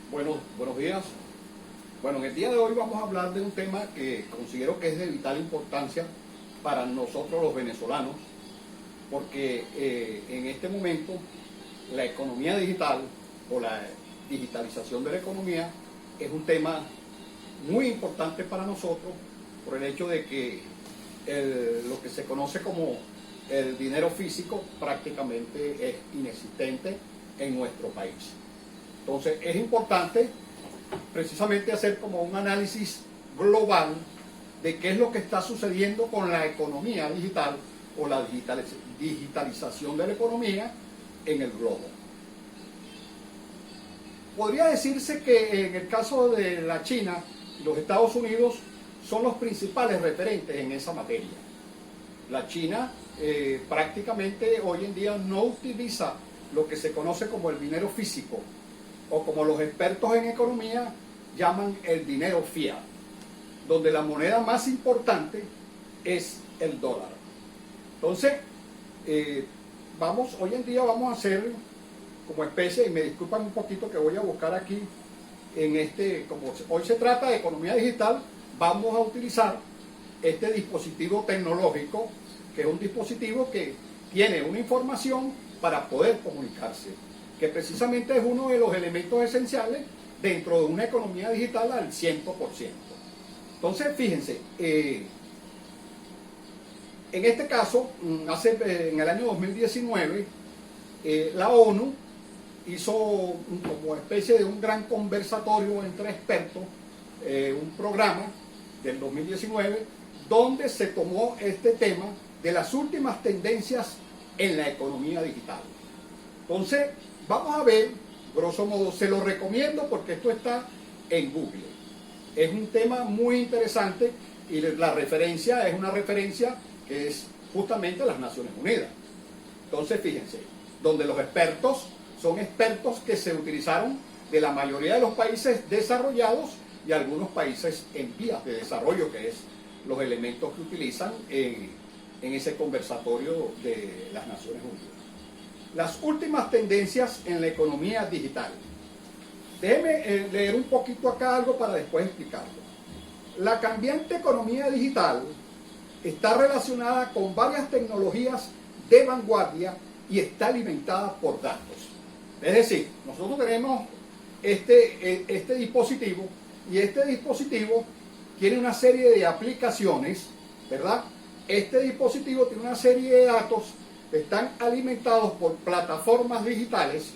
Buenos días. Bueno, en el día de hoy vamos a hablar de un tema que considero que es de vital importancia para nosotros los venezolanos, porque en este momento la economía digital o la digitalización de la economía es un tema muy importante para nosotros por el hecho de que lo que se conoce como el dinero físico prácticamente es inexistente en nuestro país. Entonces es importante precisamente hacer como un análisis global de qué es lo que está sucediendo con la economía digital o la digitalización de la economía en el globo. Podría decirse que en el caso de la China y los Estados Unidos son los principales referentes en esa materia. La China prácticamente hoy en día no utiliza lo que se conoce como el dinero físico, o como los expertos en economía llaman el dinero fiat, donde la moneda más importante es el dólar. Entonces, hoy en día vamos a hacer como especie, y me disculpan un poquito que voy a buscar aquí, como hoy se trata de economía digital, vamos a utilizar este dispositivo tecnológico, que es un dispositivo que tiene una información para poder comunicarse, que precisamente es uno de los elementos esenciales dentro de una economía digital al 100%. Entonces, fíjense, en este caso, en el año 2019, la ONU hizo como especie de un gran conversatorio entre expertos, un programa del 2019, donde se tomó este tema de las últimas tendencias en la economía digital. Entonces, vamos a ver, grosso modo, se lo recomiendo porque esto está en Google. Es un tema muy interesante y la referencia es una referencia que es justamente las Naciones Unidas. Entonces, fíjense, donde los expertos son expertos que se utilizaron de la mayoría de los países desarrollados y algunos países en vías de desarrollo, que es los elementos que utilizan en ese conversatorio de las Naciones Unidas. Las últimas tendencias en la economía digital. Déjeme leer un poquito acá algo para después explicarlo. La cambiante economía digital está relacionada con varias tecnologías de vanguardia y está alimentada por datos. Es decir, nosotros tenemos este dispositivo y este dispositivo tiene una serie de aplicaciones, ¿verdad? Este dispositivo tiene una serie de datos que están alimentados por plataformas digitales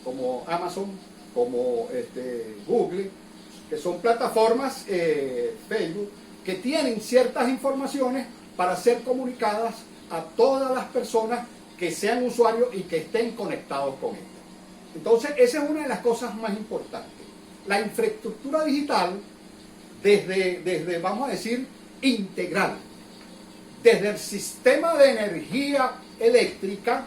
como Amazon, como Google, que son plataformas Facebook, que tienen ciertas informaciones para ser comunicadas a todas las personas que sean usuarios y que estén conectados con ella. Entonces, esa es una de las cosas más importantes. La infraestructura digital, desde vamos a decir, integral, desde el sistema de energía eléctrica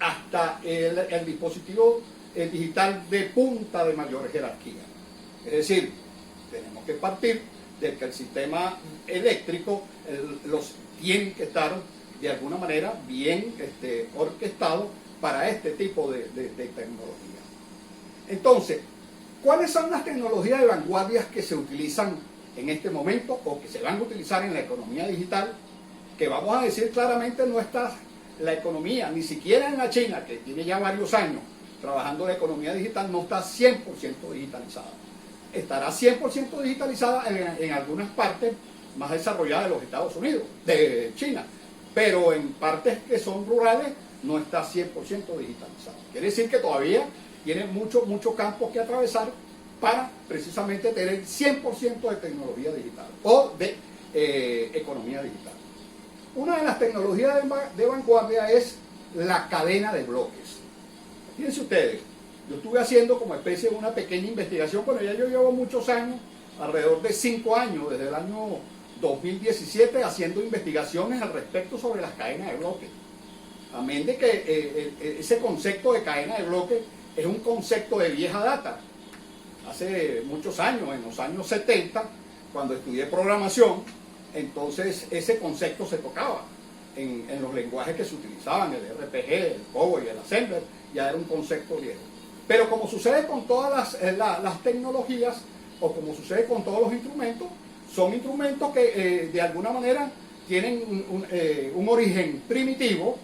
hasta el dispositivo digital de punta de mayor jerarquía. Es decir, tenemos que partir de que el sistema eléctrico los tiene que estar de alguna manera bien orquestado para este tipo de tecnología. Entonces, ¿cuáles son las tecnologías de vanguardia que se utilizan en este momento o que se van a utilizar en la economía digital? Que vamos a decir claramente no está la economía, ni siquiera en la China, que tiene ya varios años trabajando la economía digital, no está 100% digitalizada. Estará 100% digitalizada en algunas partes más desarrolladas de los Estados Unidos, de China, pero en partes que son rurales no está 100% digitalizada. Quiere decir que todavía tiene mucho campo que atravesar para precisamente tener 100% de tecnología digital o de economía digital. Una de las tecnologías de vanguardia es la cadena de bloques. Fíjense ustedes, yo estuve haciendo como especie de una pequeña investigación, bueno, ya yo llevo muchos años, alrededor de 5 años, desde el año 2017, haciendo investigaciones al respecto sobre las cadenas de bloques. Amén de que ese concepto de cadena de bloques es un concepto de vieja data. Hace muchos años, en los años 70, cuando estudié programación, entonces ese concepto se tocaba en los lenguajes que se utilizaban, el RPG, el COBOL y el Assembler, ya era un concepto viejo. Pero como sucede con todas las tecnologías, o como sucede con todos los instrumentos, son instrumentos que de alguna manera tienen un origen primitivo,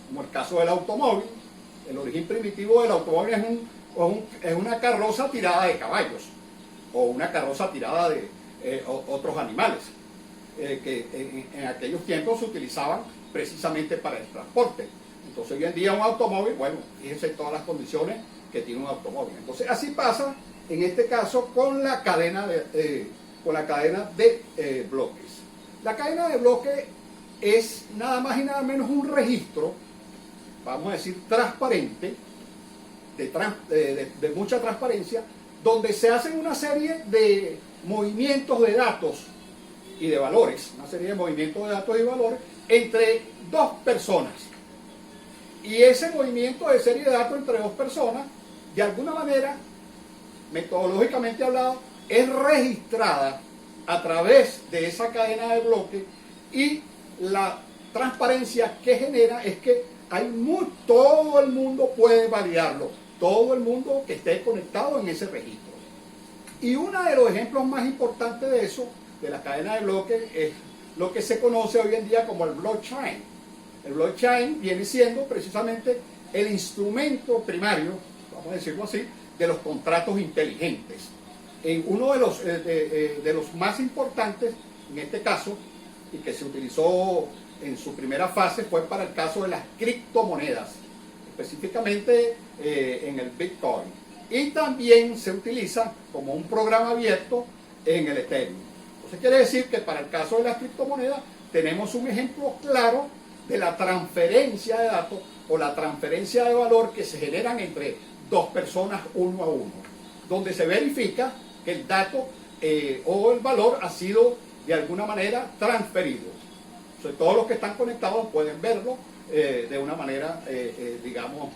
como el caso del automóvil. El origen primitivo del automóvil es una carroza tirada de caballos, o una carroza tirada de otros animales, que en aquellos tiempos se utilizaban precisamente para el transporte. Entonces hoy en día un automóvil, bueno, fíjense todas las condiciones que tiene un automóvil. Entonces así pasa en este caso con la cadena de bloques. La cadena de bloques es nada más y nada menos un registro, vamos a decir transparente, de mucha transparencia, donde se hacen una serie de movimientos de datos y de valores, una serie de movimientos de datos y valores entre dos personas. Y ese movimiento de serie de datos entre dos personas, de alguna manera, metodológicamente hablado, es registrada a través de esa cadena de bloques, y la transparencia que genera es que todo el mundo puede validarlo, todo el mundo que esté conectado en ese registro. Y uno de los ejemplos más importantes de eso, de la cadena de bloques, es lo que se conoce hoy en día como el blockchain. El blockchain viene siendo precisamente el instrumento primario, vamos a decirlo así, de los contratos inteligentes. Uno de los más importantes en este caso, y que se utilizó en su primera fase, fue para el caso de las criptomonedas, específicamente en el Bitcoin. Y también se utiliza como un programa abierto en el Ethereum. Entonces quiere decir que para el caso de las criptomonedas tenemos un ejemplo claro de la transferencia de datos o la transferencia de valor que se generan entre dos personas uno a uno, donde se verifica que el dato o el valor ha sido de alguna manera transferido. Entonces, todos los que están conectados pueden verlo de una manera, digamos,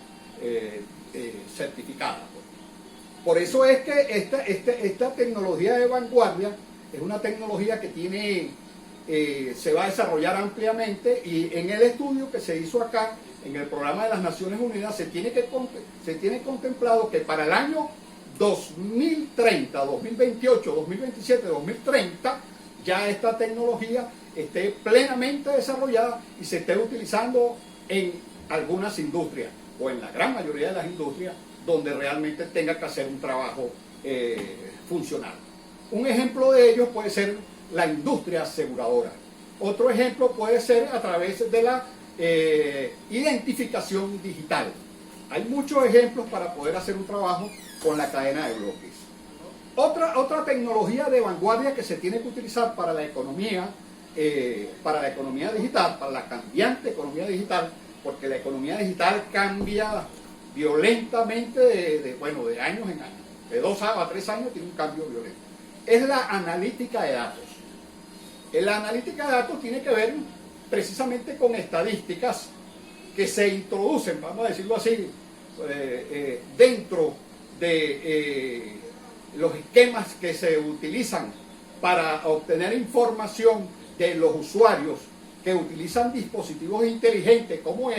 certificada. Por eso es que esta tecnología de vanguardia es una tecnología que se va a desarrollar ampliamente, y en el estudio que se hizo acá, en el programa de las Naciones Unidas, se tiene contemplado que para el año 2030, 2028, 2027, 2030, ya esta tecnología esté plenamente desarrollada y se esté utilizando en algunas industrias, o en la gran mayoría de las industrias, donde realmente tenga que hacer un trabajo funcional. Un ejemplo de ello puede ser la industria aseguradora. Otro ejemplo puede ser a través de la identificación digital. Hay muchos ejemplos para poder hacer un trabajo con la cadena de bloques. Otra tecnología de vanguardia que se tiene que utilizar para la economía digital, para la cambiante economía digital, porque la economía digital cambia violentamente de años en años. De 2 a 3 años tiene un cambio violento. Es la analítica de datos. La analítica de datos tiene que ver precisamente con estadísticas que se introducen, vamos a decirlo así, dentro de los esquemas que se utilizan para obtener información de los usuarios que utilizan dispositivos inteligentes como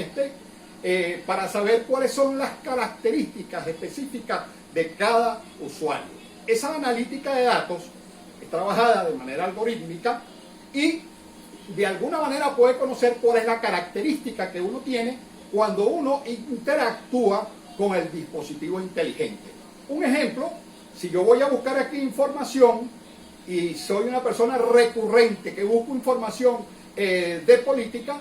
para saber cuáles son las características específicas de cada usuario. Esa analítica de datos es trabajada de manera algorítmica y de alguna manera puede conocer cuál es la característica que uno tiene cuando uno interactúa con el dispositivo inteligente. Un ejemplo, si yo voy a buscar aquí información y soy una persona recurrente que busco información de política,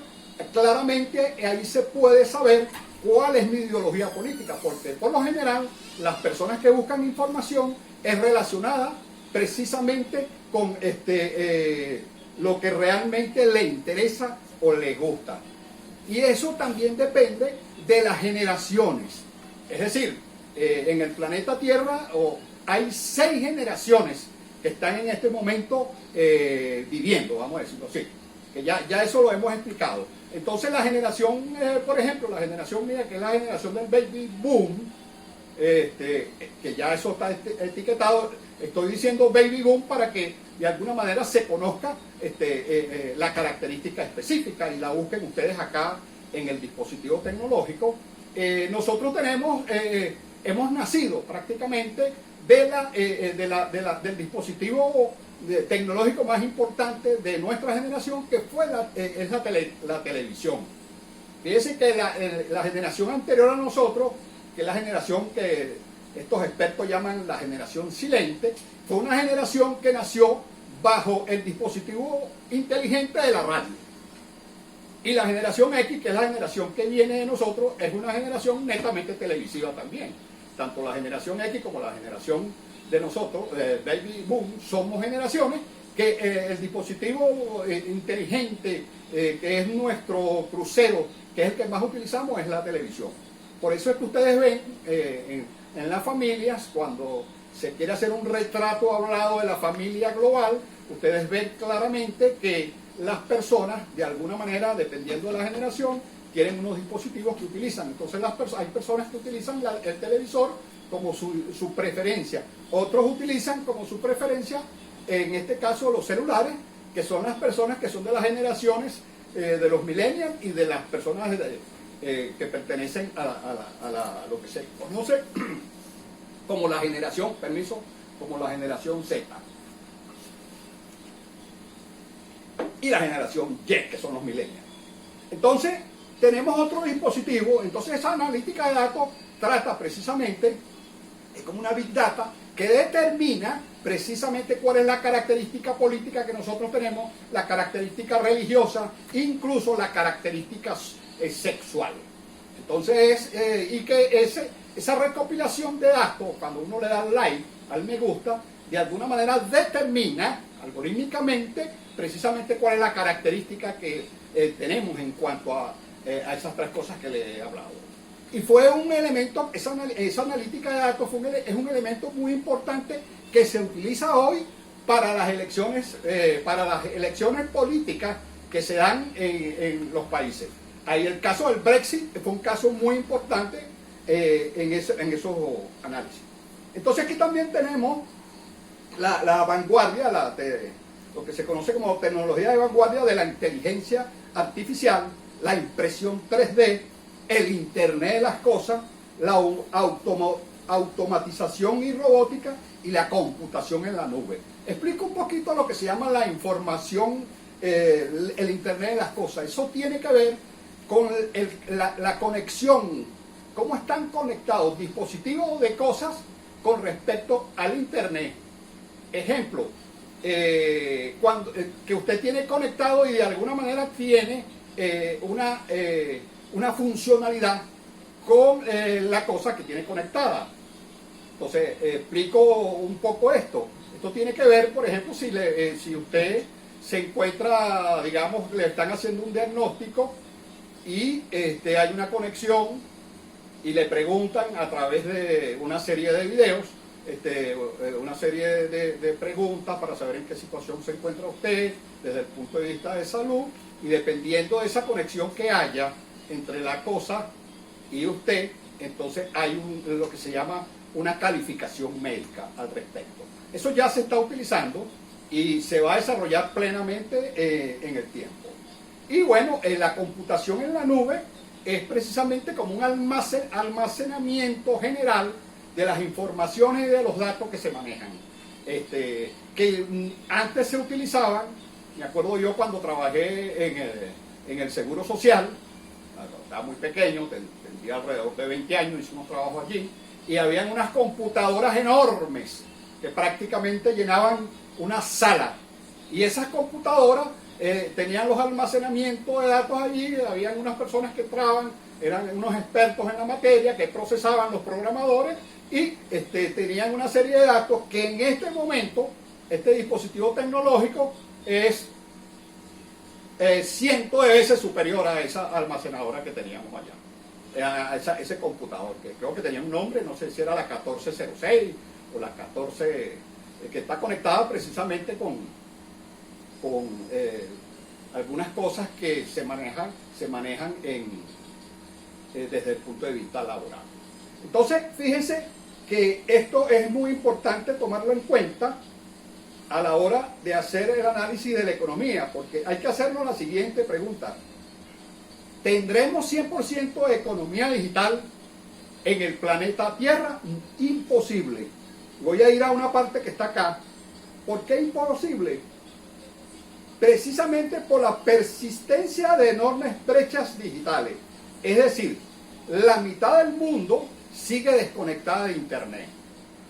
claramente ahí se puede saber cuál es mi ideología política, porque por lo general las personas que buscan información es relacionada precisamente con lo que realmente le interesa o le gusta. Y eso también depende de las generaciones. Es decir, en el planeta Tierra hay 6 generaciones que están en este momento viviendo, vamos a decirlo así, que ya eso lo hemos explicado. Entonces la generación, por ejemplo, la generación mía, que es la generación del baby boom, que ya eso está etiquetado, estoy diciendo baby boom para que de alguna manera se conozca la característica específica y la busquen ustedes acá en el dispositivo tecnológico. Nosotros tenemos hemos nacido prácticamente del dispositivo tecnológico más importante de nuestra generación, que fue la televisión. Fíjense que la generación anterior a nosotros, que es la generación que estos expertos llaman la generación silente, fue una generación que nació bajo el dispositivo inteligente de la radio. Y la generación X, que es la generación que viene de nosotros, es una generación netamente televisiva también. Tanto la generación X como la generación de nosotros, Baby Boom, somos generaciones que el dispositivo inteligente, que es nuestro crucero, que es el que más utilizamos, es la televisión. Por eso es que ustedes ven en las familias, cuando se quiere hacer un retrato hablado de la familia global, ustedes ven claramente que las personas, de alguna manera, dependiendo de la generación, tienen unos dispositivos que utilizan. Entonces hay personas que utilizan el televisor como su preferencia. Otros utilizan como su preferencia, en este caso, los celulares, que son las personas que son de las generaciones de los millennials y de las personas que pertenecen a lo que se conoce como la generación, como la generación Z. Y la generación Y, que son los millennials. Entonces, tenemos otro dispositivo. Entonces, esa analítica de datos trata precisamente, es como una Big Data, que determina precisamente cuál es la característica política que nosotros tenemos, la característica religiosa, incluso la característica sexual. Entonces, y que esa recopilación de datos, cuando uno le da like al me gusta, de alguna manera determina algorítmicamente precisamente cuál es la característica que tenemos en cuanto a esas tres cosas que le he hablado. Y fue un elemento, esa analítica de datos es un elemento muy importante que se utiliza hoy para las elecciones políticas que se dan en los países. Ahí el caso del Brexit fue un caso muy importante en esos análisis. Entonces aquí también tenemos la vanguardia, lo que se conoce como tecnología de vanguardia de la inteligencia artificial, la impresión 3D, el Internet de las cosas, la automatización y robótica y la computación en la nube. Explico un poquito lo que se llama la información, el Internet de las cosas. Eso tiene que ver con la conexión, cómo están conectados dispositivos de cosas con respecto al Internet. Ejemplo, que usted tiene conectado y de alguna manera tiene una funcionalidad con la cosa que tiene conectada. Entonces, explico un poco esto. Esto tiene que ver, por ejemplo, si usted se encuentra, digamos, le están haciendo un diagnóstico y hay una conexión y le preguntan a través de una serie de videos, una serie de preguntas para saber en qué situación se encuentra usted desde el punto de vista de salud, y dependiendo de esa conexión que haya entre la cosa y usted, entonces hay lo que se llama una calificación médica al respecto. Eso ya se está utilizando y se va a desarrollar plenamente en el tiempo. Y bueno, la computación en la nube es precisamente como un almacenamiento general de las informaciones y de los datos que se manejan, que antes se utilizaban. Me acuerdo yo cuando trabajé en el Seguro Social, estaba muy pequeño, tendría alrededor de 20 años, hicimos trabajo allí, y habían unas computadoras enormes que prácticamente llenaban una sala, y esas computadoras tenían los almacenamientos de datos allí. Habían unas personas que entraban, eran unos expertos en la materia, que procesaban los programadores y tenían una serie de datos que en este momento, este dispositivo tecnológico es cientos de veces superior a esa almacenadora que teníamos allá, a ese computador, que creo que tenía un nombre, no sé si era la 1406 o la 14, que está conectada precisamente con algunas cosas que se manejan desde el punto de vista laboral. Entonces, fíjense que esto es muy importante tomarlo en cuenta a la hora de hacer el análisis de la economía, porque hay que hacernos la siguiente pregunta: ¿tendremos 100% de economía digital en el planeta Tierra, imposible. Voy a ir a una parte que está acá. ¿Por qué imposible? Precisamente por la persistencia de enormes brechas digitales. Es decir, la mitad del mundo sigue desconectada de Internet.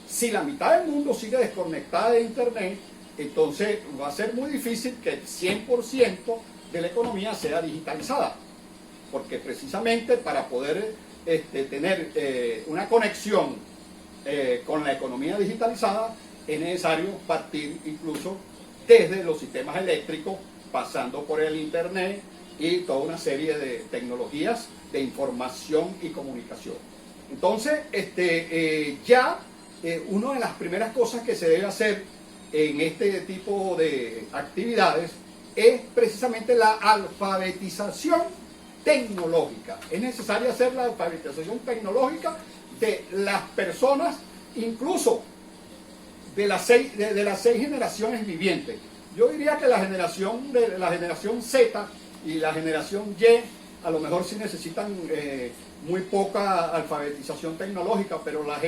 Si la mitad del mundo sigue desconectada de Internet, entonces va a ser muy difícil que el 100% de la economía sea digitalizada. Porque precisamente para poder tener una conexión con la economía digitalizada es necesario partir incluso desde los sistemas eléctricos, pasando por el Internet y toda una serie de tecnologías de información y comunicación. Entonces, una de las primeras cosas que se debe hacer en este tipo de actividades es precisamente la alfabetización tecnológica. Es necesario hacer la alfabetización tecnológica de las personas, incluso de las seis generaciones vivientes. Yo diría que la generación Z y la generación Y a lo mejor sí necesitan muy poca alfabetización tecnológica, pero las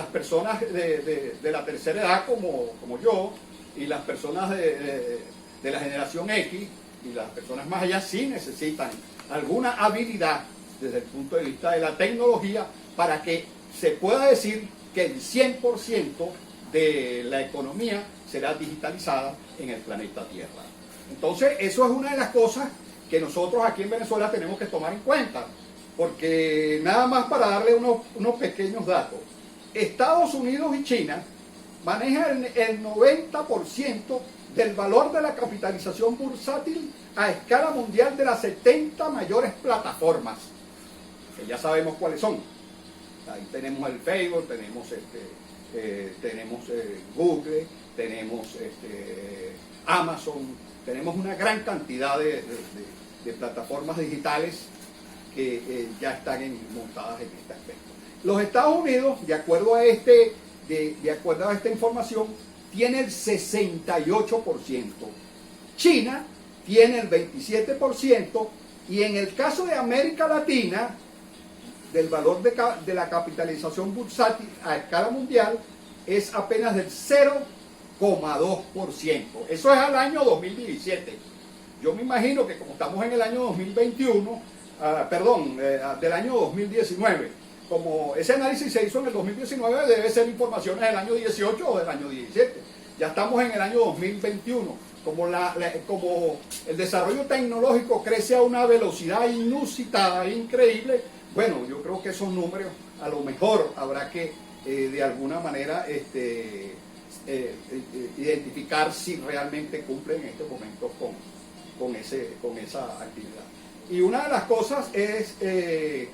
personas de la tercera edad como yo, y las personas de la generación X y las personas más allá sí necesitan alguna habilidad desde el punto de vista de la tecnología para que se pueda decir que el 100% de la economía será digitalizada en el planeta Tierra. Entonces, eso es una de las cosas que nosotros aquí en Venezuela tenemos que tomar en cuenta, porque nada más para darle unos pequeños datos. Estados Unidos y China manejan el 90% del valor de la capitalización bursátil a escala mundial de las 70 mayores plataformas, que ya sabemos cuáles son. Ahí tenemos el Facebook, tenemos Google, tenemos Amazon, tenemos una gran cantidad de plataformas digitales que ya están montadas en este aspecto. Los Estados Unidos, de acuerdo a esta información, tiene el 68%. China tiene el 27%, y en el caso de América Latina, del valor de la capitalización bursátil a escala mundial es apenas del 0,2%. Eso es al año 2017. Yo me imagino que como estamos en el año 2021, del año 2019, como ese análisis se hizo en el 2019, debe ser informaciones del año 18 o del año 17. Ya estamos en el año 2021. Como el desarrollo tecnológico crece a una velocidad inusitada, increíble, bueno, yo creo que esos números a lo mejor habrá que de alguna manera identificar si realmente cumplen en estos momentos con esa actividad. Y una de las cosas es que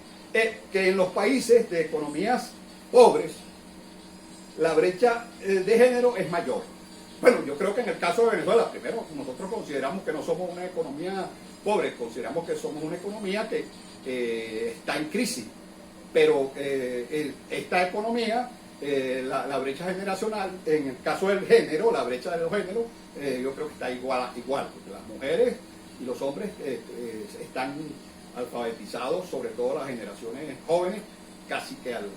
en los países de economías pobres la brecha de género es mayor. Bueno, yo creo que en el caso de Venezuela, primero, nosotros consideramos que no somos una economía pobre, consideramos que somos una economía que está en crisis, pero esta economía, la brecha generacional, en el caso del género, la brecha de los géneros, yo creo que está igual, porque las mujeres y los hombres están alfabetizados, sobre todo las generaciones jóvenes, casi que al 100%.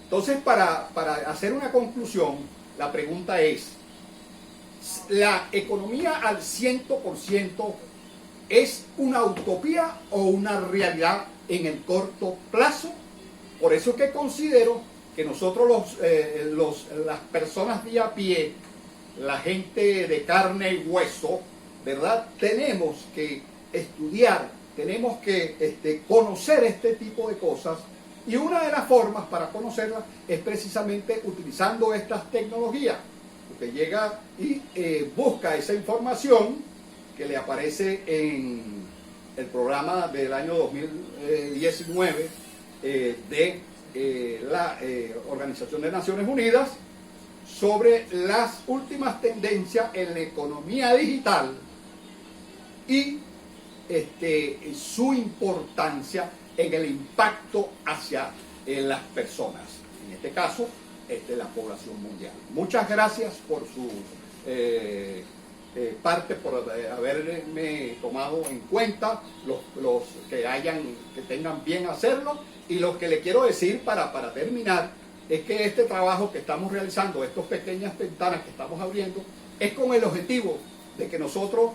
Entonces, para hacer una conclusión, la pregunta es, ¿la economía al 100% es una utopía o una realidad en el corto plazo? Por eso es que considero que nosotros las personas de a pie, la gente de carne y hueso, ¿verdad? Tenemos que estudiar, tenemos que conocer este tipo de cosas, y una de las formas para conocerlas es precisamente utilizando estas tecnologías. Usted llega y busca esa información que le aparece en el programa del año 2019 de la Organización de Naciones Unidas sobre las últimas tendencias en la economía digital y su importancia en el impacto hacia las personas, en este caso la población mundial. Muchas gracias por su parte por haberme tomado en cuenta, los que tengan bien hacerlo, y lo que le quiero decir para terminar es que este trabajo que estamos realizando, estas pequeñas ventanas que estamos abriendo, es con el objetivo de que nosotros,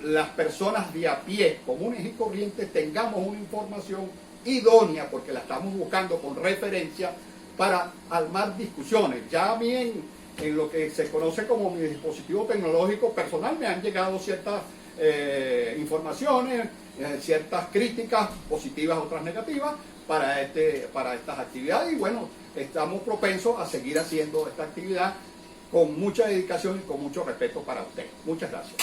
las personas de a pie, comunes y corrientes, tengamos una información idónea, porque la estamos buscando con referencia para armar discusiones. Ya a mí en lo que se conoce como mi dispositivo tecnológico personal me han llegado ciertas informaciones, ciertas críticas positivas, otras negativas para estas actividades, y bueno, estamos propensos a seguir haciendo esta actividad con mucha dedicación y con mucho respeto para usted. Muchas gracias.